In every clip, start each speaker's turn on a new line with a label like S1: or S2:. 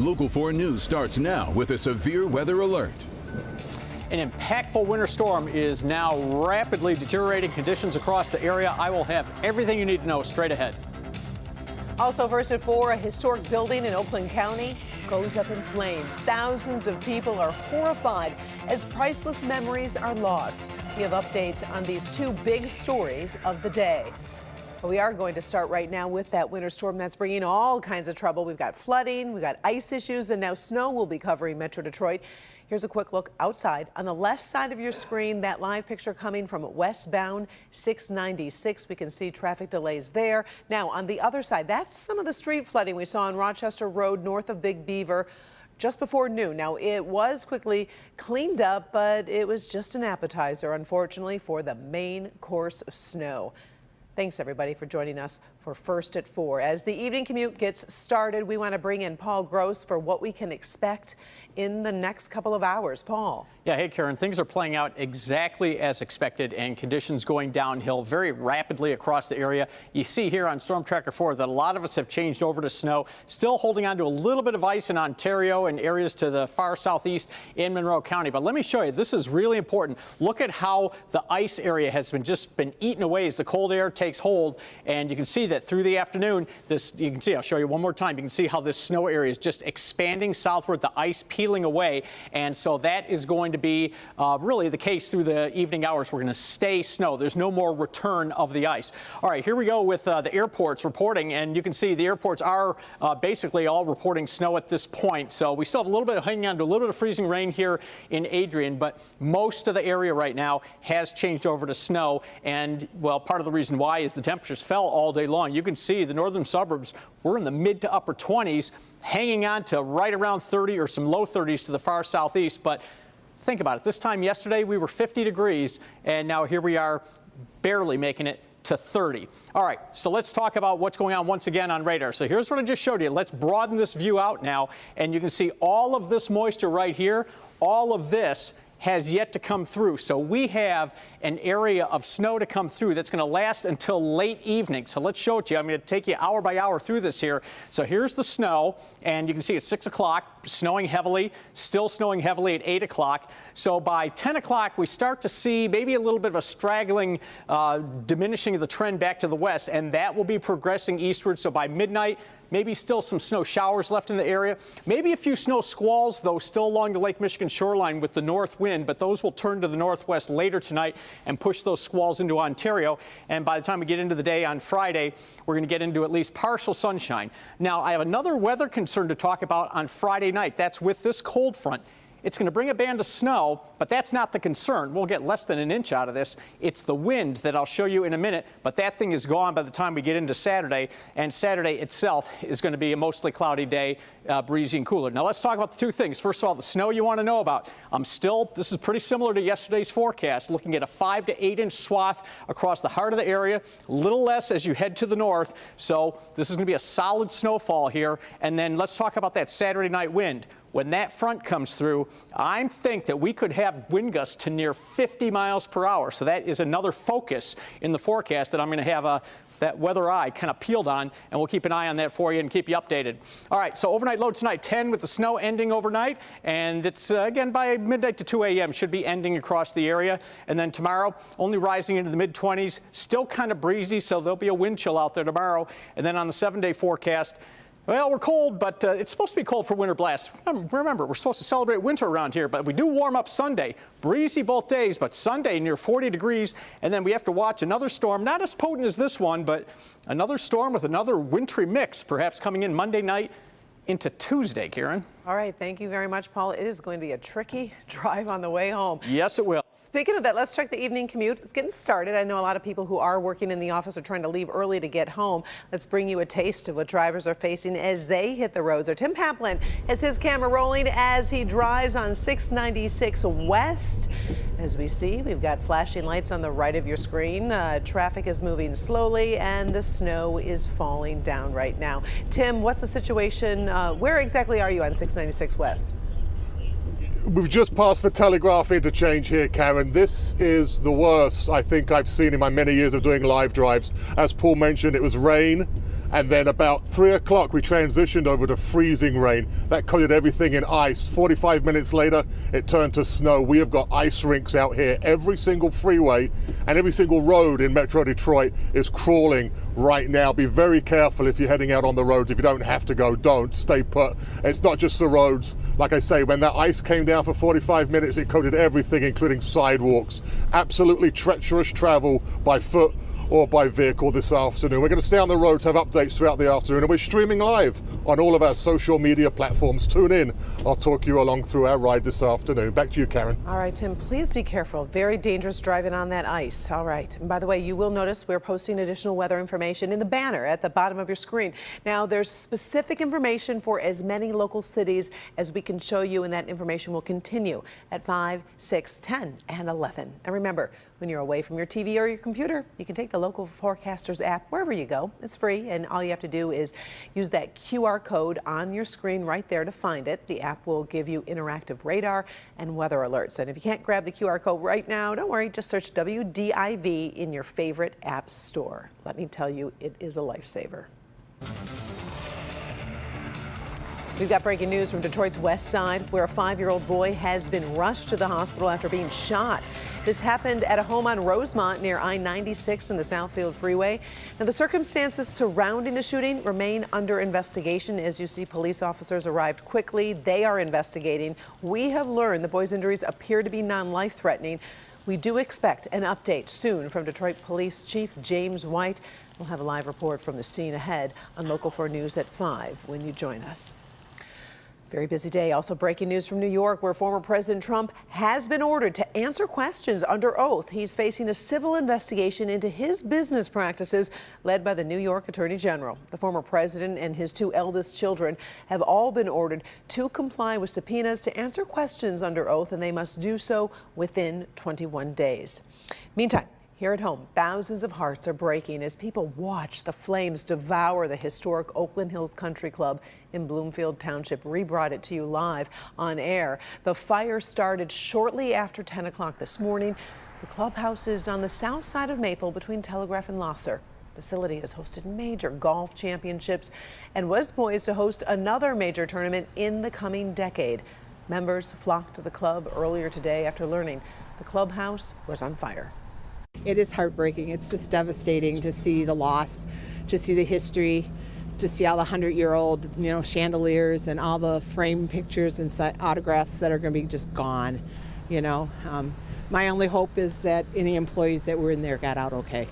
S1: Local 4 News starts now with a severe weather alert.
S2: An impactful winter storm is now rapidly deteriorating conditions across the area. I will have everything you need to know straight ahead.
S3: Also first at 4, a historic building in Oakland County goes up in flames. Thousands of people are horrified as priceless memories are lost. We have updates on these two big stories of the day. But we are going to start right now with that winter storm that's bringing all kinds of trouble. We've got flooding, we've got ice issues, and now snow will be covering Metro Detroit. Here's a quick look outside. On the left side of your screen, that live picture coming from westbound 696. We can see traffic delays there. Now, on the other side, that's some of the street flooding we saw on Rochester Road north of Big Beaver just before noon. Now, it was quickly cleaned up, but it was just an appetizer, unfortunately, for the main course of snow. Thanks, everybody, for joining us for First at 4. As the evening commute gets started, we want to bring in Paul Gross for what we can expect in the next couple of hours. Paul.
S2: Yeah, hey, Karen, things are playing out exactly as expected and conditions going downhill very rapidly across the area. You see here on Storm Tracker 4 that a lot of us have changed over to snow, still holding on to a little bit of ice in Ontario and areas to the far southeast in Monroe County. But let me show you, this is really important. Look at how the ice area has been eaten away as the cold air takes hold. And you can see that through the afternoon, you can see, I'll show you one more time. You can see how this snow area is just expanding southward, the ice peeling away. And so that is going to be really the case through the evening hours. We're going to stay snow. There's no more return of the ice. All right, here we go with the airports reporting. And you can see the airports are basically all reporting snow at this point. So we still have a little bit of hanging on to a little bit of freezing rain here in Adrian, but most of the area right now has changed over to snow. And, well, part of the reason why is the temperatures fell all day long. You can see the northern suburbs, we're in the mid to upper 20s, hanging on to right around 30 or some low 30s to the far southeast. But think about it. This time yesterday, we were 50 degrees, and now here we are barely making it to 30. All right, so let's talk about what's going on once again on radar. So here's what I just showed you. Let's broaden this view out now, and you can see all of this moisture right here. All of this has yet to come through. So we have an area of snow to come through that's going to last until late evening. So let's show it to you. I'm going to take you hour by hour through this here. So here's the snow, and you can see it's 6 o'clock, snowing heavily, still snowing heavily at 8 o'clock. So by 10 o'clock, we start to see maybe a little bit of a straggling, diminishing of the trend back to the west, and that will be progressing eastward. So by midnight, maybe still some snow showers left in the area. Maybe a few snow squalls, though, still along the Lake Michigan shoreline with the north wind, but those will turn to the northwest later tonight and push those squalls into Ontario. And by the time we get into the day on Friday, we're going to get into at least partial sunshine. Now, I have another weather concern to talk about on Friday night. That's with this cold front. It's going to bring a band of snow, but that's not the concern. We'll get less than an inch out of this. It's the wind that I'll show you in a minute, but that thing is gone by the time we get into Saturday, and Saturday itself is going to be a mostly cloudy day, breezy and cooler. Now let's talk about the two things. First of all, the snow you want to know about. This is pretty similar to yesterday's forecast, looking at a 5 to 8 inch swath across the heart of the area, a little less as you head to the north. So this is going to be a solid snowfall here. And then let's talk about that Saturday night wind. When that front comes through, I think that we could have wind gusts to near 50 miles per hour. So that is another focus in the forecast that I'm going to have that weather eye kind of peeled on, and we'll keep an eye on that for you and keep you updated. All right, so overnight low tonight, 10 with the snow ending overnight, and it's, again, by midnight to 2 a.m. should be ending across the area. And then tomorrow, only rising into the mid-20s, still kind of breezy, so there'll be a wind chill out there tomorrow. And then on the 7-day forecast, well, we're cold, but it's supposed to be cold for winter blasts. Remember, we're supposed to celebrate winter around here, but we do warm up Sunday. Breezy both days, but Sunday near 40 degrees. And then we have to watch another storm, not as potent as this one, but another storm with another wintry mix, perhaps coming in Monday night into Tuesday, Karen.
S3: All right, thank you very much, Paul. It is going to be a tricky drive on the way home.
S2: Yes, it will.
S3: Speaking of that, let's check the evening commute. It's getting started. I know a lot of people who are working in the office are trying to leave early to get home. Let's bring you a taste of what drivers are facing as they hit the roads. Our Tim Paplin has his camera rolling as he drives on 696 West. As we see, we've got flashing lights on the right of your screen. Traffic is moving slowly, and the snow is falling down right now. Tim, what's the situation? Where exactly are you on 696 West?
S4: We've just passed the Telegraph interchange here, Karen. This is the worst I think I've seen in my many years of doing live drives. As Paul mentioned, it was rain And then about 3 o'clock, we transitioned over to freezing rain. That coated everything in ice. 45 minutes later, it turned to snow. We have got ice rinks out here. Every single freeway and every single road in Metro Detroit is crawling right now. Be very careful if you're heading out on the roads. If you don't have to go, don't. Stay put. It's not just the roads. Like I say, when that ice came down for 45 minutes, it coated everything, including sidewalks. Absolutely treacherous travel by foot or by vehicle this afternoon. We're going to stay on the road to have updates throughout the afternoon, and we're streaming live on all of our social media platforms. Tune in. I'll talk you along through our ride this afternoon. Back to you, Karen.
S3: All right, Tim, please be careful. Very dangerous driving on that ice. All right. And by the way, you will notice we're posting additional weather information in the banner at the bottom of your screen. Now, there's specific information for as many local cities as we can show you, and that information will continue at 5, 6, 10, and 11. And remember, when you're away from your TV or your computer, you can take the local forecasters app wherever you go. It's free, and all you have to do is use that QR code on your screen right there to find it. The app will give you interactive radar and weather alerts. And if you can't grab the QR code right now, don't worry, just search WDIV in your favorite app store. Let me tell you, it is a lifesaver. We've got breaking news from Detroit's west side, where a 5-year-old boy has been rushed to the hospital after being shot. This happened at a home on Rosemont near I-96 in the Southfield Freeway. Now, the circumstances surrounding the shooting remain under investigation. As you see, police officers arrived quickly. They are investigating. We have learned the boy's injuries appear to be non-life-threatening. We do expect an update soon from Detroit Police Chief James White. We'll have a live report from the scene ahead on Local 4 News at 5 when you join us. Very busy day. Also breaking news from New York, where former President Trump has been ordered to answer questions under oath. He's facing a civil investigation into his business practices led by the New York Attorney General. The former president and his 2 eldest children have all been ordered to comply with subpoenas to answer questions under oath, and they must do so within 21 days. Meantime, here at home, thousands of hearts are breaking as people watch the flames devour the historic Oakland Hills Country Club in Bloomfield Township. We brought it to you live on air. The fire started shortly after 10 o'clock this morning. The clubhouse is on the south side of Maple between Telegraph and Losser. The facility has hosted major golf championships and was poised to host another major tournament in the coming decade. Members flocked to the club earlier today after learning the clubhouse was on fire.
S5: It is heartbreaking. It's just devastating to see the loss, to see the history, to see all the 100-year-old, chandeliers and all the framed pictures and autographs that are going to be just gone. My only hope is that any employees that were in there got out okay.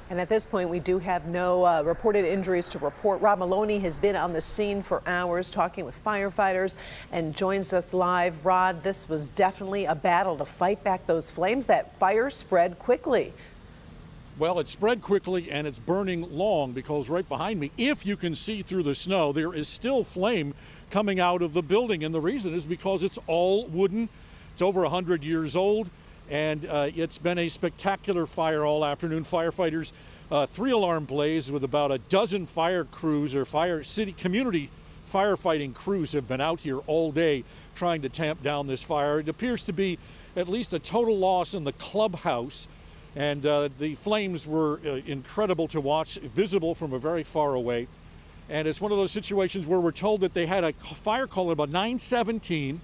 S3: And at this point, we do have no reported injuries to report. Rob Maloney has been on the scene for hours talking with firefighters and joins us live. Rod, this was definitely a battle to fight back those flames. That fire spread quickly.
S6: Well, it spread quickly and it's burning long, because right behind me, if you can see through the snow, there is still flame coming out of the building. And the reason is because it's all wooden. It's over 100 years old. And it's been a spectacular fire all afternoon. Firefighters, 3-alarm blaze with about a dozen fire crews or community firefighting crews have been out here all day trying to tamp down this fire. It appears to be at least a total loss in the clubhouse. And the flames were incredible to watch, visible from a very far away. And it's one of those situations where we're told that they had a fire call at about 9:17.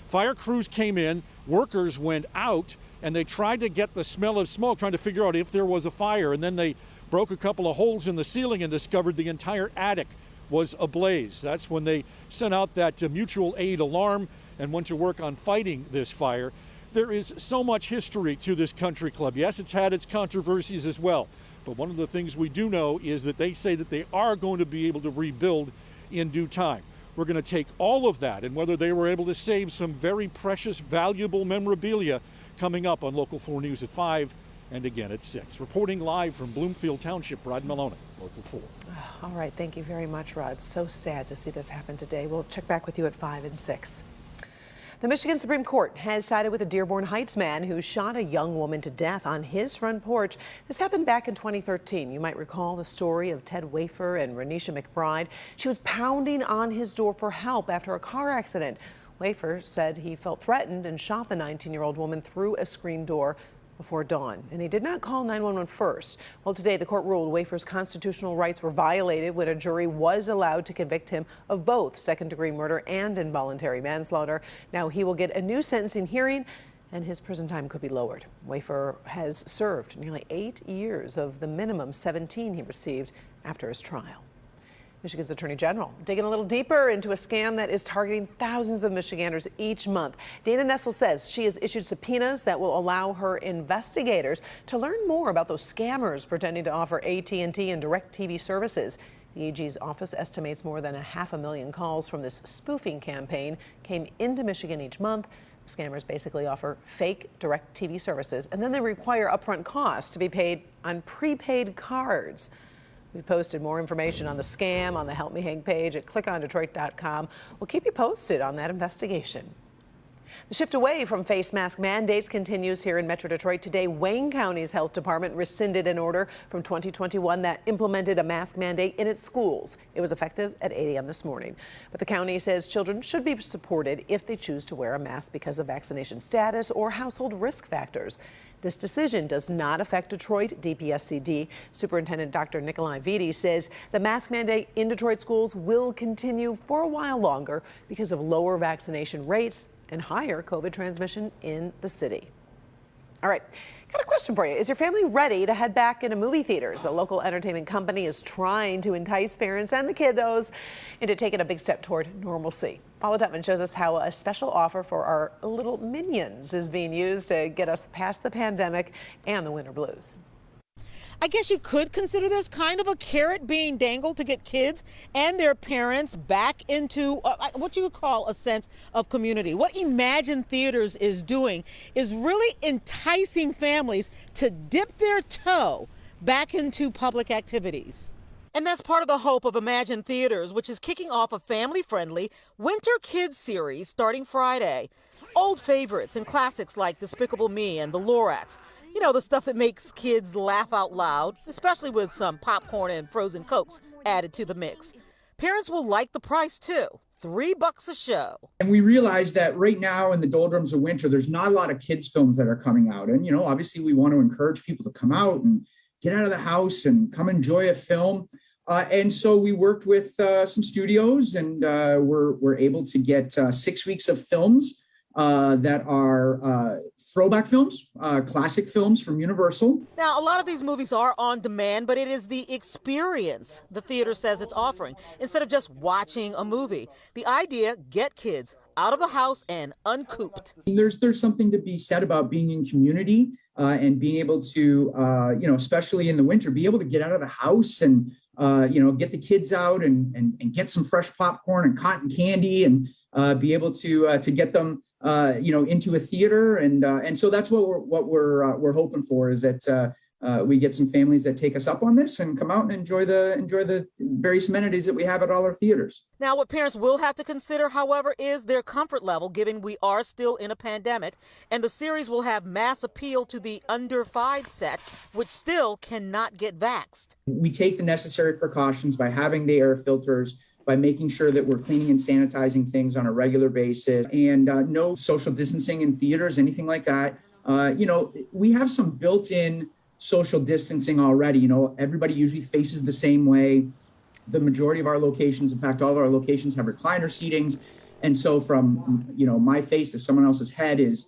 S6: Fire crews came in, workers went out, and they tried to get the smell of smoke, trying to figure out if there was a fire. And then they broke a couple of holes in the ceiling and discovered the entire attic was ablaze. That's when they sent out that mutual aid alarm and went to work on fighting this fire. There is so much history to this country club. Yes, it's had its controversies as well. But one of the things we do know is that they say that they are going to be able to rebuild in due time. We're going to take all of that and whether they were able to save some very precious, valuable memorabilia coming up on Local 4 News at 5 and again at 6. Reporting live from Bloomfield Township, Rod Maloney, Local 4.
S3: All right. Thank you very much, Rod. So sad to see this happen today. We'll check back with you at 5 and 6. The Michigan Supreme Court has sided with a Dearborn Heights man who shot a young woman to death on his front porch. This happened back in 2013. You might recall the story of Ted Wafer and Renisha McBride. She was pounding on his door for help after a car accident. Wafer said he felt threatened and shot the 19-year-old woman through a screen door. before dawn, and he did not call 911 first. Well, today the court ruled Wafer's constitutional rights were violated when a jury was allowed to convict him of both second-degree murder and involuntary manslaughter. Now he will get a new sentencing hearing, and his prison time could be lowered. Wafer has served nearly 8 years of the minimum 17 he received after his trial. Michigan's Attorney General digging a little deeper into a scam that is targeting thousands of Michiganders each month. Dana Nessel says she has issued subpoenas that will allow her investigators to learn more about those scammers pretending to offer AT&T and DirecTV services. The AG's office estimates more than 500,000 calls from this spoofing campaign came into Michigan each month. Scammers basically offer fake DirecTV services, and then they require upfront costs to be paid on prepaid cards. We've posted more information on the scam on the Help Me Hank page at clickondetroit.com. We'll keep you posted on that investigation. The shift away from face mask mandates continues here in Metro Detroit. Today, Wayne County's health department rescinded an order from 2021 that implemented a mask mandate in its schools. It was effective at 8 a.m. this morning. But the county says children should be supported if they choose to wear a mask because of vaccination status or household risk factors. This decision does not affect Detroit. DPSCD Superintendent Dr. Nikolai Vitti says the mask mandate in Detroit schools will continue for a while longer because of lower vaccination rates and higher COVID transmission in the city. All right, got a question for you. Is your family ready to head back into movie theaters? A local entertainment company is trying to entice parents and the kiddos into taking a big step toward normalcy. Paula Tutman shows us how a special offer for our little minions is being used to get us past the pandemic and the winter blues.
S7: I guess you could consider this kind of a carrot being dangled to get kids and their parents back into what you would call a sense of community. What Imagine Theaters is doing is really enticing families to dip their toe back into public activities. And that's part of the hope of Imagine Theaters, which is kicking off a family-friendly Winter Kids series starting Friday. Old favorites and classics like Despicable Me and The Lorax. You know, the stuff that makes kids laugh out loud, especially with some popcorn and frozen Cokes added to the mix. Parents will like the price, too. $3 a show.
S8: And we realize that right now in the doldrums of winter, there's not a lot of kids' films that are coming out. And, you know, obviously we want to encourage people to come out and get out of the house and come enjoy a film. And so we worked with some studios and we're able to get 6 weeks of films that are throwback films, classic films from Universal.
S7: Now, a lot of these movies are on demand, but it is the experience the theater says it's offering instead of just watching a movie. The idea, get kids out of the house and uncooped.
S8: There's something to be said about being in community and being able to, especially in the winter, be able to get out of the house and, get the kids out and get some fresh popcorn and cotton candy and be able to get them into a theater, and so that's what we're hoping for is that we get some families that take us up on this and come out and enjoy the various amenities that we have at all our theaters.
S7: Now, what parents will have to consider, however, is their comfort level, given we are still in a pandemic, and the series will have mass appeal to the under 5 set, which still cannot get vaxxed.
S8: We take the necessary precautions by having the air filters, by making sure that we're cleaning and sanitizing things on a regular basis, and no social distancing in theaters, anything like that. We have some built-in social distancing already. Everybody usually faces the same way. The majority of our locations, in fact, all of our locations have recliner seatings. And so from, my face to someone else's head is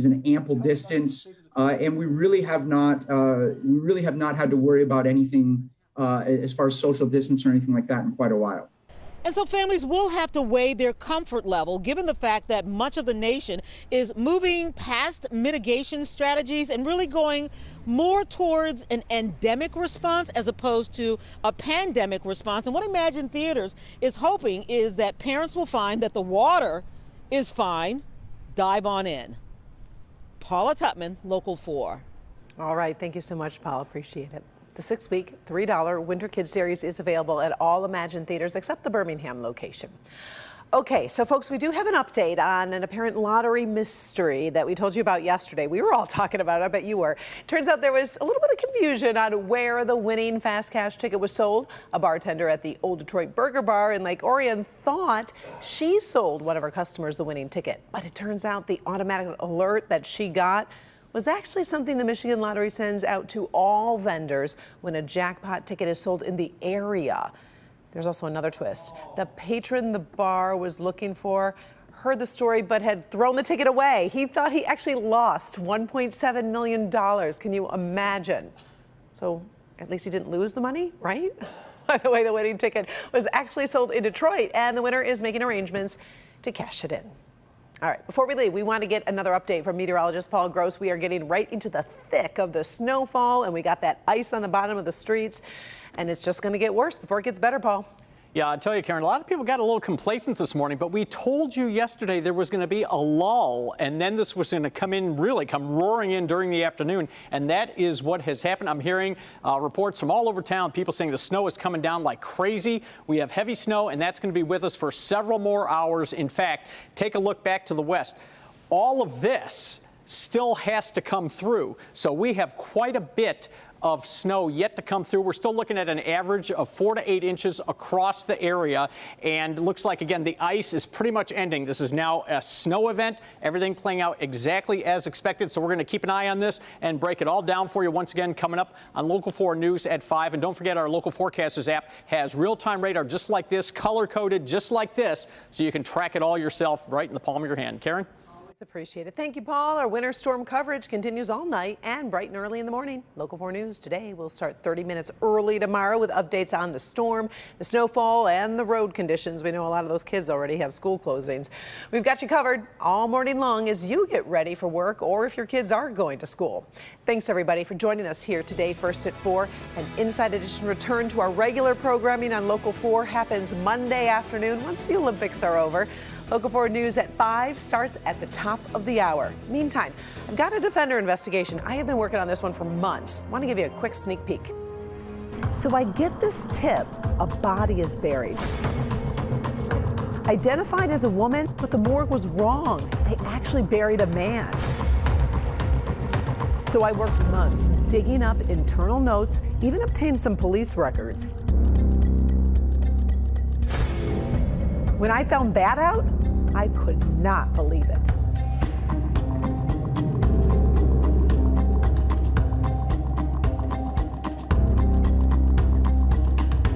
S8: an ample distance. And we really have not had to worry about anything as far as social distance or anything like that in quite a while.
S7: And so families will have to weigh their comfort level, given the fact that much of the nation is moving past mitigation strategies and really going more towards an endemic response as opposed to a pandemic response. And what Imagine Theaters is hoping is that parents will find that the water is fine. Dive on in. Paula Tutman, Local 4.
S3: All right, thank you so much, Paula. Appreciate it. The 6-week, $3 Winter Kids series is available at all Imagine Theaters except the Birmingham location. Okay, so folks, we do have an update on an apparent lottery mystery that we told you about yesterday. We were all talking about it, I bet you were. Turns out there was a little bit of confusion on where the winning fast cash ticket was sold. A bartender at the Old Detroit Burger Bar in Lake Orion thought she sold one of her customers the winning ticket, but it turns out the automatic alert that she got was actually something the Michigan Lottery sends out to all vendors when a jackpot ticket is sold in the area. There's also another twist. The patron the bar was looking for heard the story but had thrown the ticket away. He thought he actually lost $1.7 million. Can you imagine? So at least he didn't lose the money, right? By the way, the winning ticket was actually sold in Detroit, and the winner is making arrangements to cash it in. All right, before we leave, we want to get another update from meteorologist Paul Gross. We are getting right into the thick of the snowfall, and we got that ice on the bottom of the streets, and it's just going to get worse before it gets better, Paul.
S2: Yeah, I'll tell you, Karen, a lot of people got a little complacent this morning, but we told you yesterday there was going to be a lull, and then this was going to come roaring in during the afternoon, and that is what has happened. I'm hearing reports from all over town, people saying the snow is coming down like crazy. We have heavy snow, and that's going to be with us for several more hours. In fact, take a look back to the west. All of this still has to come through, so we have quite a bit of snow yet to come through. We're still looking at an average of 4 to 8 inches across the area, and looks like, again, the ice is pretty much ending. This is now a snow event, everything playing out exactly as expected, so we're going to keep an eye on this and break it all down for you once again coming up on Local 4 News at 5. And don't forget, our Local Forecasters app has real-time radar just like this, color-coded just like this, so you can track it all yourself right in the palm of your hand. Karen?
S3: Appreciate it. Thank you, Paul. Our winter storm coverage continues all night and bright and early in the morning. Local 4 News today will start 30 minutes early tomorrow with updates on the storm, the snowfall, and the road conditions. We know a lot of those kids already have school closings. We've got you covered all morning long as you get ready for work or if your kids are going to school. Thanks, everybody, for joining us here today, First at 4. An Inside Edition return to our regular programming on Local 4 happens Monday afternoon once the Olympics are over. Local 4 News at 5 starts at the top of the hour. Meantime, I've got a Defender investigation. I have been working on this one for months. Want to give you a quick sneak peek. So I get this tip, a body is buried. Identified as a woman, but the morgue was wrong. They actually buried a man. So I worked months digging up internal notes, even obtained some police records. When I found that out, I could not believe it.